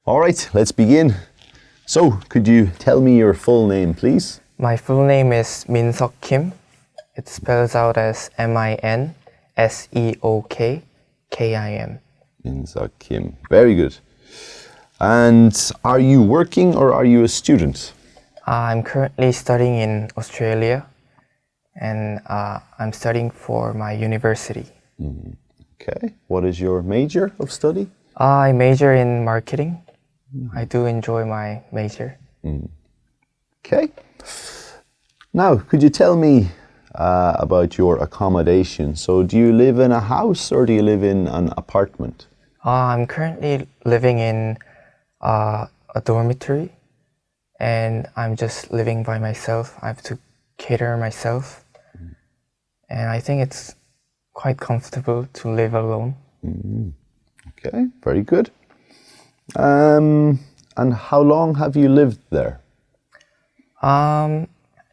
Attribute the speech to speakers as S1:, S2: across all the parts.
S1: All right, let's begin. So, could you tell me your full name, please?
S2: My full name is Min-seok Kim. It spells out as Minseok Kim.
S1: Min-seok Kim. Very good. And are you working or are you a student?
S2: I'm currently studying in Australia, and I'm studying for my university.
S1: Okay. What is your major of study?
S2: I major in marketing. I do enjoy my major.
S1: Okay. Now, could you tell me about your accommodation? So, do you live in a house or do you live in an apartment?
S2: I'm currently living in a dormitory, and I'm just living by myself. I have to cater myself, and I think it's quite comfortable to live alone.
S1: Okay, very good. And how long have you lived there?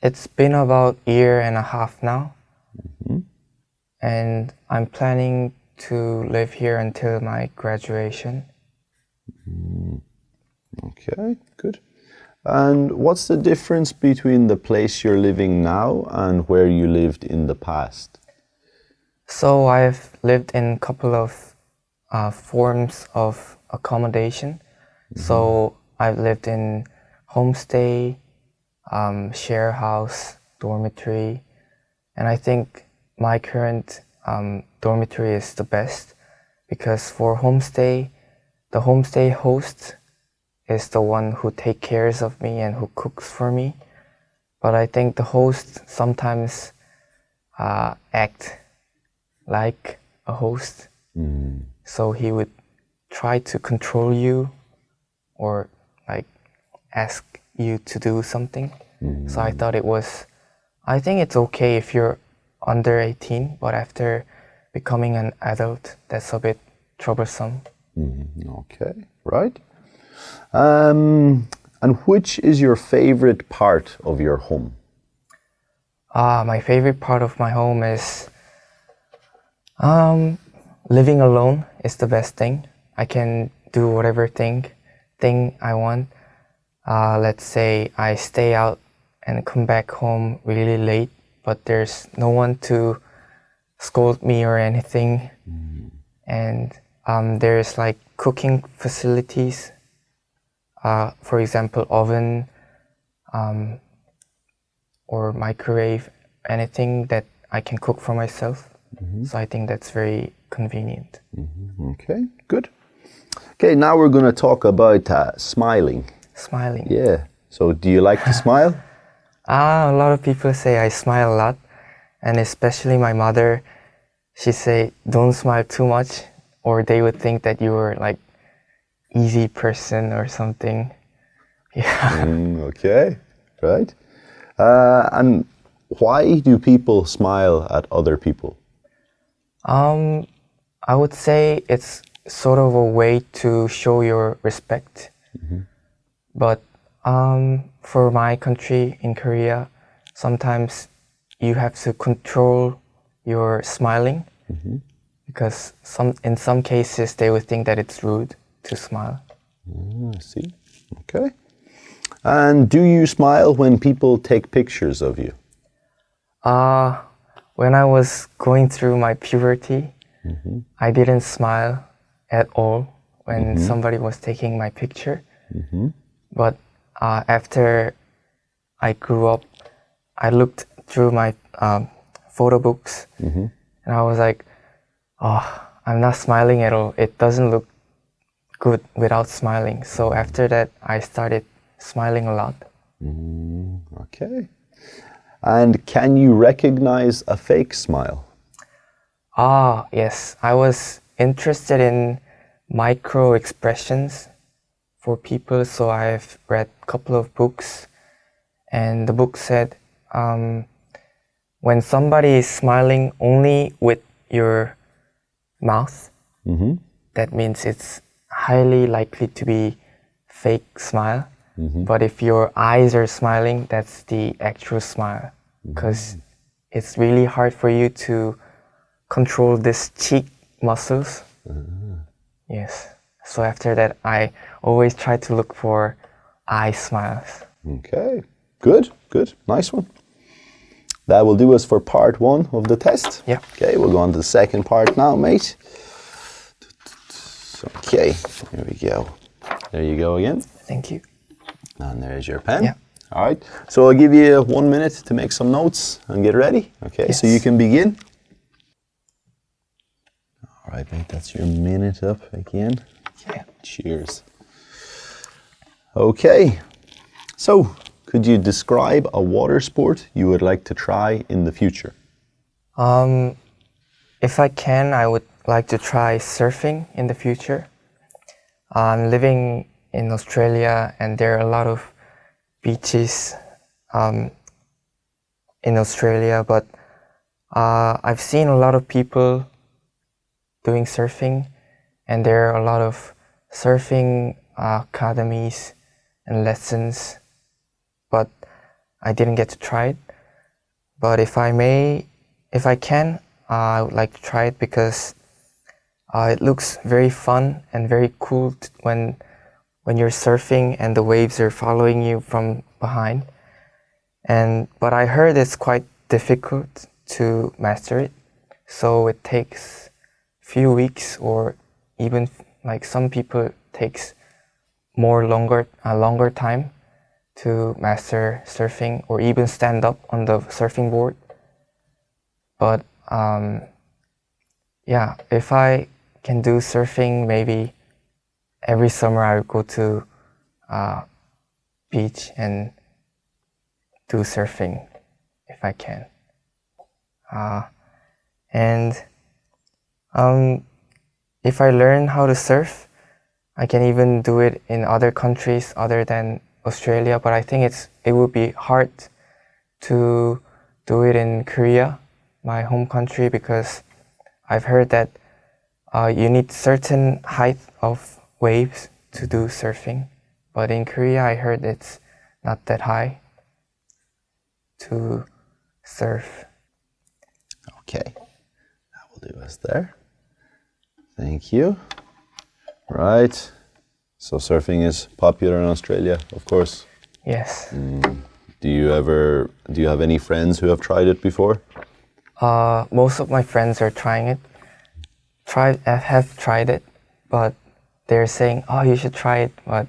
S2: It's been about a year and a half now, and I'm planning to live here until my graduation.
S1: Okay, good. And what's the difference between the place you're living now and where you lived in the past?
S2: So I've lived in a couple of forms of accommodation. So I've lived in homestay, share house, dormitory, and I think my current dormitory is the best because for homestay, the homestay host is the one who takes care of me and who cooks for me. But I think the host sometimes act like a host. So he would try to control you or like ask you to do something. So I think it's okay if you're under 18, but after becoming an adult, that's a bit troublesome.
S1: Okay, right. And which is your favorite part of your home?
S2: My favorite part of my home is living alone is the best thing. I can do whatever thing I want. Let's say I stay out and come back home really late, but there's no one to scold me or anything. And there's like cooking facilities. For example, oven or microwave, anything that I can cook for myself. So I think that's very convenient.
S1: Okay, good. Okay, now we're going to talk about smiling.
S2: Smiling.
S1: Yeah. So do you like to smile?
S2: A lot of people say I smile a lot, and especially my mother. She say don't smile too much, or they would think that you were like easy person or something. Yeah.
S1: Okay, right. And why do people smile at other people?
S2: I would say it's sort of a way to show your respect. But for my country in Korea, sometimes you have to control your smiling because in some cases they would think that it's rude to smile.
S1: I see. Okay. And do you smile when people take pictures of you?
S2: When I was going through my puberty, I didn't smile at all when somebody was taking my picture. But after I grew up, I looked through my photo books and I was like, oh, I'm not smiling at all. It doesn't look good without smiling. So after that, I started smiling a lot.
S1: Okay. And can you recognize a fake smile?
S2: Yes. I was interested in micro expressions for people, so I've read a couple of books, and the book said when somebody is smiling only with your mouth, that means it's highly likely to be fake smile. But if your eyes are smiling, that's the actual smile, because it's really hard for you to control this cheek muscles. Yes. So after that, I always try to look for eye smiles.
S1: Okay, good, nice one. That will do us for part 1 of the test.
S2: Yeah.
S1: Okay, we'll go on to the second part now, mate. Okay, here we go. There you go again.
S2: Thank you.
S1: And there's your pen.
S2: Yeah.
S1: All right, so I'll give you 1 minute to make some notes and get ready. Okay,
S2: Yes.
S1: so you can begin. All right, mate, that's your minute up again.
S2: Yeah.
S1: Cheers. Okay, so could you describe a water sport you would like to try in the future?
S2: If I can, I would like to try surfing in the future. I'm living in Australia, and there are a lot of beaches in Australia, but I've seen a lot of people doing surfing, and there are a lot of surfing academies and lessons, but I didn't get to try it. But if I can, I would like to try it because it looks very fun and very cool when you're surfing and the waves are following you from behind. But I heard it's quite difficult to master it, so it takes few weeks, or even like some people takes longer time to master surfing or even stand up on the surfing board. But yeah, if I can do surfing, maybe every summer I would go to beach and do surfing if I can. If I learn how to surf, I can even do it in other countries other than Australia, but I think it would be hard to do it in Korea, my home country, because I've heard that you need certain height of waves to do surfing. But in Korea, I heard it's not that high to surf.
S1: Okay, that will do us there. Thank you. Right, so surfing is popular in Australia, of course.
S2: Yes.
S1: Do you have any friends who have tried it before?
S2: Most of my friends are trying it. Have tried it, but they're saying, "Oh, you should try it." But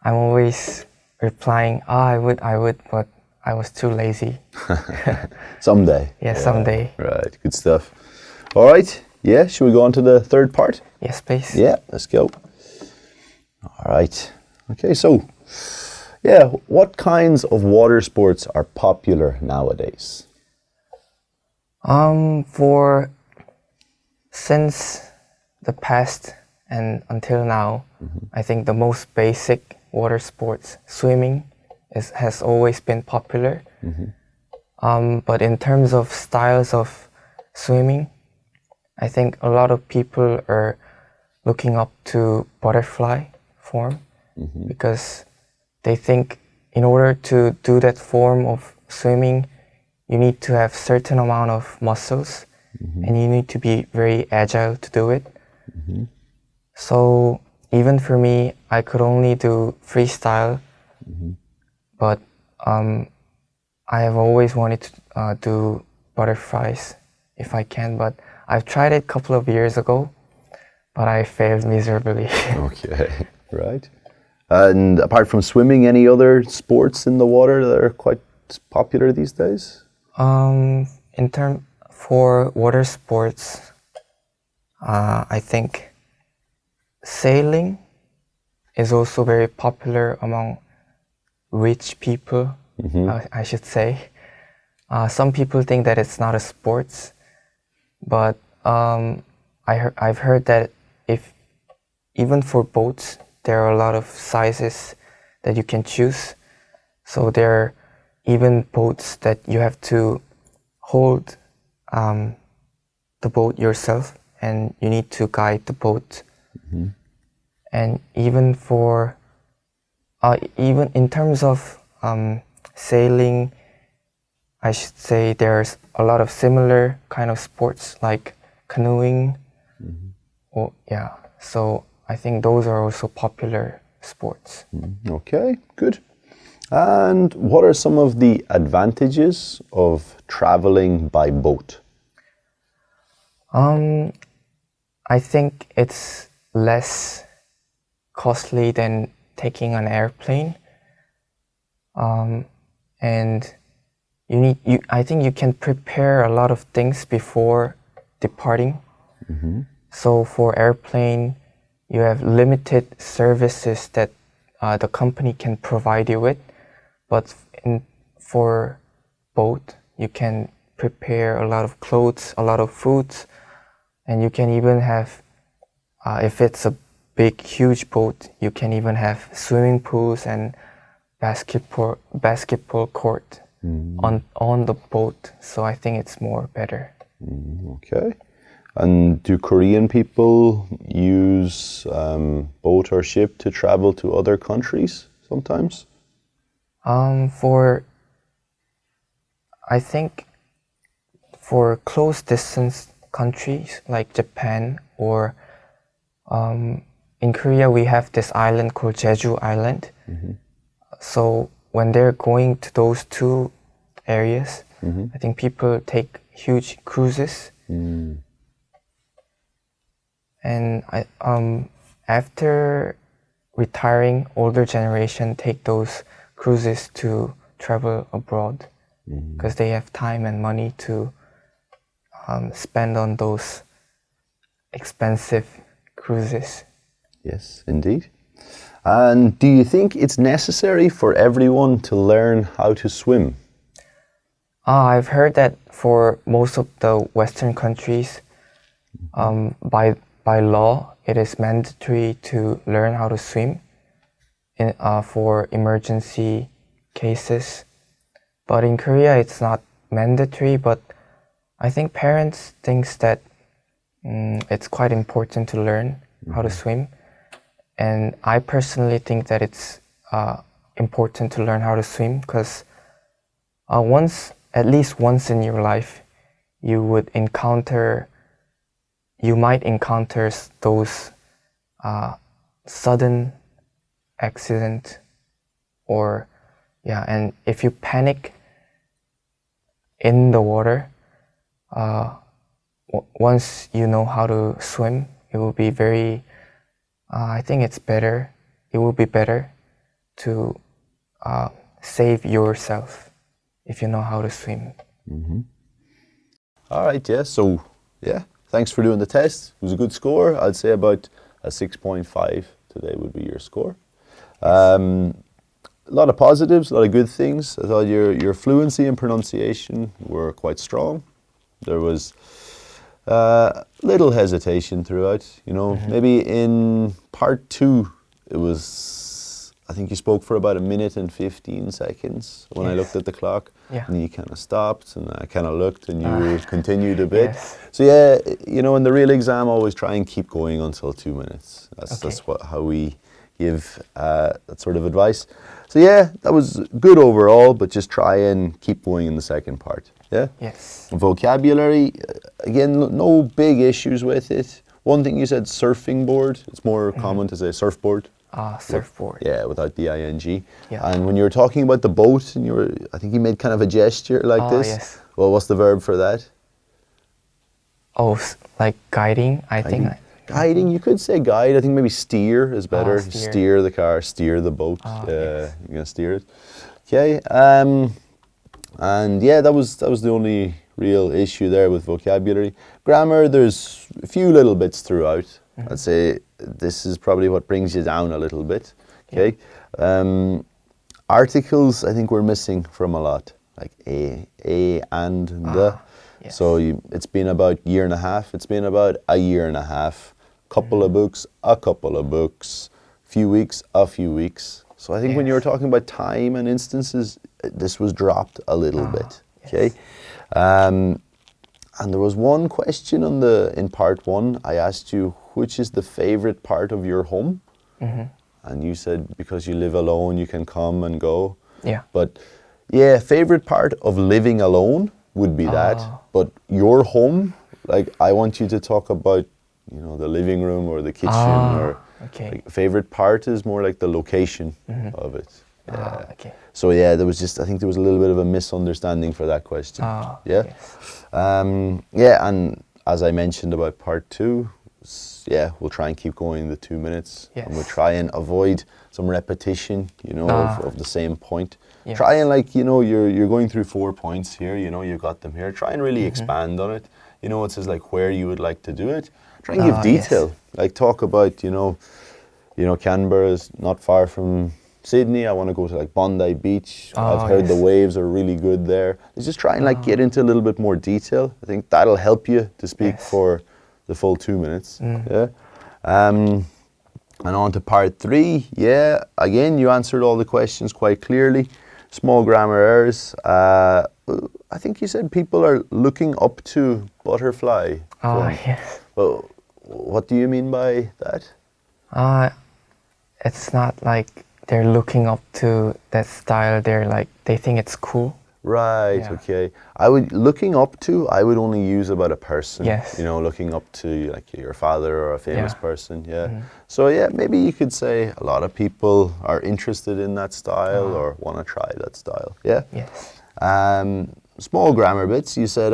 S2: I'm always replying, "Oh, I would," but I was too lazy.
S1: Someday.
S2: Yeah, someday.
S1: Right, good stuff. All right, yeah, should we go on to the third part?
S2: Yes, please.
S1: Yeah, let's go. All right. Okay, so, yeah, what kinds of water sports are popular nowadays?
S2: Since the past and until now, I think the most basic water sports, swimming, has always been popular. But in terms of styles of swimming, I think a lot of people are looking up to butterfly form because they think in order to do that form of swimming, you need to have certain amount of muscles and you need to be very agile to do it. So even for me, I could only do freestyle, but I have always wanted to do butterflies if I can, but I've tried it a couple of years ago, but I failed miserably.
S1: Okay, right. And apart from swimming, any other sports in the water that are quite popular these days?
S2: For water sports, I think sailing is also very popular among rich people, I should say. Some people think that it's not a sport, but I've heard that even for boats, there are a lot of sizes that you can choose. So there are even boats that you have to hold the boat yourself, and you need to guide the boat. And even in terms of sailing, I should say there's a lot of similar kind of sports like canoeing. So I think those are also popular sports.
S1: Okay, good. And what are some of the advantages of traveling by boat?
S2: I think it's less costly than taking an airplane. And I think you can prepare a lot of things before departing. So for airplane, you have limited services that the company can provide you with. But for boat, you can prepare a lot of clothes, a lot of foods, and you can even have, if it's a big, huge boat, you can even have swimming pools and basketball court on the boat. So I think it's more better.
S1: Okay. And do Korean people use boat or ship to travel to other countries sometimes?
S2: I think for close distance countries like Japan or in Korea, we have this island called Jeju Island. So when they're going to those two areas, I think people take huge cruises. And after retiring, older generation take those cruises to travel abroad because they have time and money to spend on those expensive cruises.
S1: Yes, indeed. And do you think it's necessary for everyone to learn how to swim?
S2: I've heard that for most of the Western countries, by law, it is mandatory to learn how to swim for emergency cases. But in Korea, it's not mandatory, but I think parents think that it's quite important to learn how to swim. And I personally think that it's important to learn how to swim because at least once in your life, you might encounter those sudden accident and if you panic in the water, once you know how to swim, it will be I think it will be better to save yourself if you know how to swim.
S1: All right, yeah, so thanks for doing the test. It was a good score. I'd say about a 6.5 today would be your score. A lot of positives, a lot of good things. I thought your fluency and pronunciation were quite strong. There was little hesitation throughout, Maybe in part 2, I think you spoke for about 1 minute and 15 seconds when I looked at the clock.
S2: Yeah.
S1: And you kind of stopped and I kind of looked and you continued a bit.
S2: Yes.
S1: So in the real exam, always try and keep going until 2 minutes. That's how we give that sort of advice. So that was good overall, but just try and keep going in the second part. Yeah?
S2: Yes.
S1: Vocabulary, again, no big issues with it. One thing you said, surfing board. It's more common to say surfboard.
S2: Surfboard.
S1: Without the ing.
S2: Yeah.
S1: And when you were talking about the boat, and I think you made kind of a gesture like this.
S2: Yes.
S1: Well, what's the verb for that?
S2: Like guiding, I think.
S1: Guiding, you could say guide. I think maybe steer is better.
S2: Steer.
S1: The car, steer the boat.
S2: Yes.
S1: You're going to steer it. Okay. And that was the only real issue there with vocabulary. Grammar, there's a few little bits throughout. I'd say this is probably what brings you down a little bit. Okay. Articles, I think we're missing from a lot, like a and the.
S2: Yes.
S1: So it's been about a year and a half. It's been about a year and a half. Couple of books, a couple of books. Few weeks, a few weeks. So I think when you were talking about time and instances, this was dropped a little bit. Okay. And there was one question in part 1. I asked you, which is the favorite part of your home? And you said because you live alone, you can come and go.
S2: Yeah.
S1: But favorite part of living alone would be that. But your home, like I want you to talk about, the living room or the kitchen or
S2: Okay.
S1: Like, favorite part is more like the location of it. Yeah.
S2: Okay.
S1: So yeah, there was just, I think there was a little bit of a misunderstanding for that question. Yeah.
S2: Yes.
S1: Yeah, and as I mentioned about part 2, yeah, we'll try and keep going the 2 minutes.
S2: Yes.
S1: And we'll try and avoid some repetition, you know, of the same point.
S2: Yes.
S1: Try and, like, you know, you're going through 4 points here, you know, you've got them here. Try and really expand on it. You know, it says like where you would like to do it. Try and give detail.
S2: Yes.
S1: Like talk about, you know, Canberra is not far from Sydney. I want to go to like Bondi Beach. I've heard the waves are really good there. Just try and like get into a little bit more detail. I think that'll help you to speak for the full 2 minutes. Yeah. And on to part 3. Yeah. Again, you answered all the questions quite clearly. Small grammar errors. I think you said people are looking up to butterfly.
S2: Yes.
S1: Well, what do you mean by that?
S2: It's not like they're looking up to that style. They think it's cool.
S1: Right.
S2: Yeah.
S1: Okay. Looking up to, I would only use about a person.
S2: Yes.
S1: You know, looking up to like your father or a famous person. Yeah.
S2: Mm-hmm.
S1: So yeah, maybe you could say a lot of people are interested in that style or want to try that style. Yeah.
S2: Yes.
S1: Small grammar bits. You said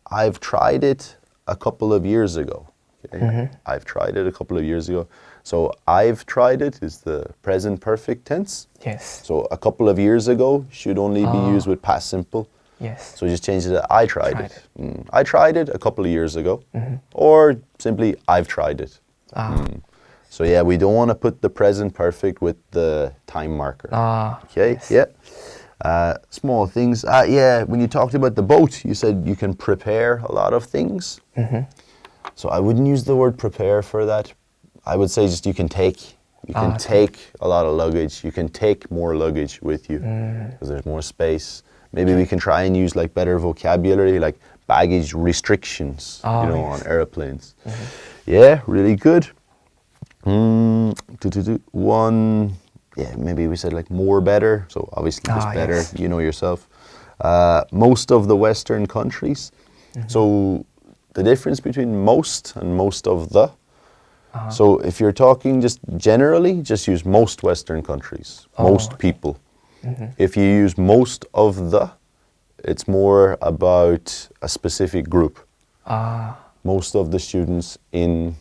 S1: I've tried it a couple of years ago. Okay? I've tried it a couple of years ago. So I've tried it is the present perfect tense.
S2: Yes.
S1: So a couple of years ago should only be used with past simple.
S2: Yes.
S1: So just change it to I tried it. I tried it a couple of years ago. Or simply I've tried it. So yeah, we don't want to put the present perfect with the time marker. Okay,
S2: yes.
S1: yeah. Small things. Yeah, when you talked about the boat, you said you can prepare a lot of things. So I wouldn't use the word prepare for that. I would say just you can take a lot of luggage. You can take more luggage with you because there's more space. Maybe we can try and use like better vocabulary, like baggage restrictions, on airplanes. Yeah, really good. One, yeah, maybe we said like more better. So obviously just better,
S2: yes.
S1: you know yourself. Most of the Western countries. So the difference between most and most of the. So if you're talking just generally, just use most Western countries, most people. If you use most of the, it's more about a specific group. Most of the students in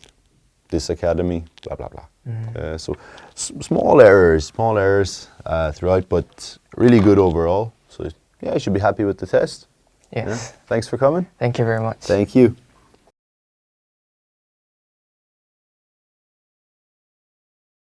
S1: this academy, blah, blah, blah. So small errors throughout, but really good overall. So yeah, you should be happy with the test.
S2: Yes.
S1: Yeah. Thanks for coming.
S2: Thank you very much.
S1: Thank you.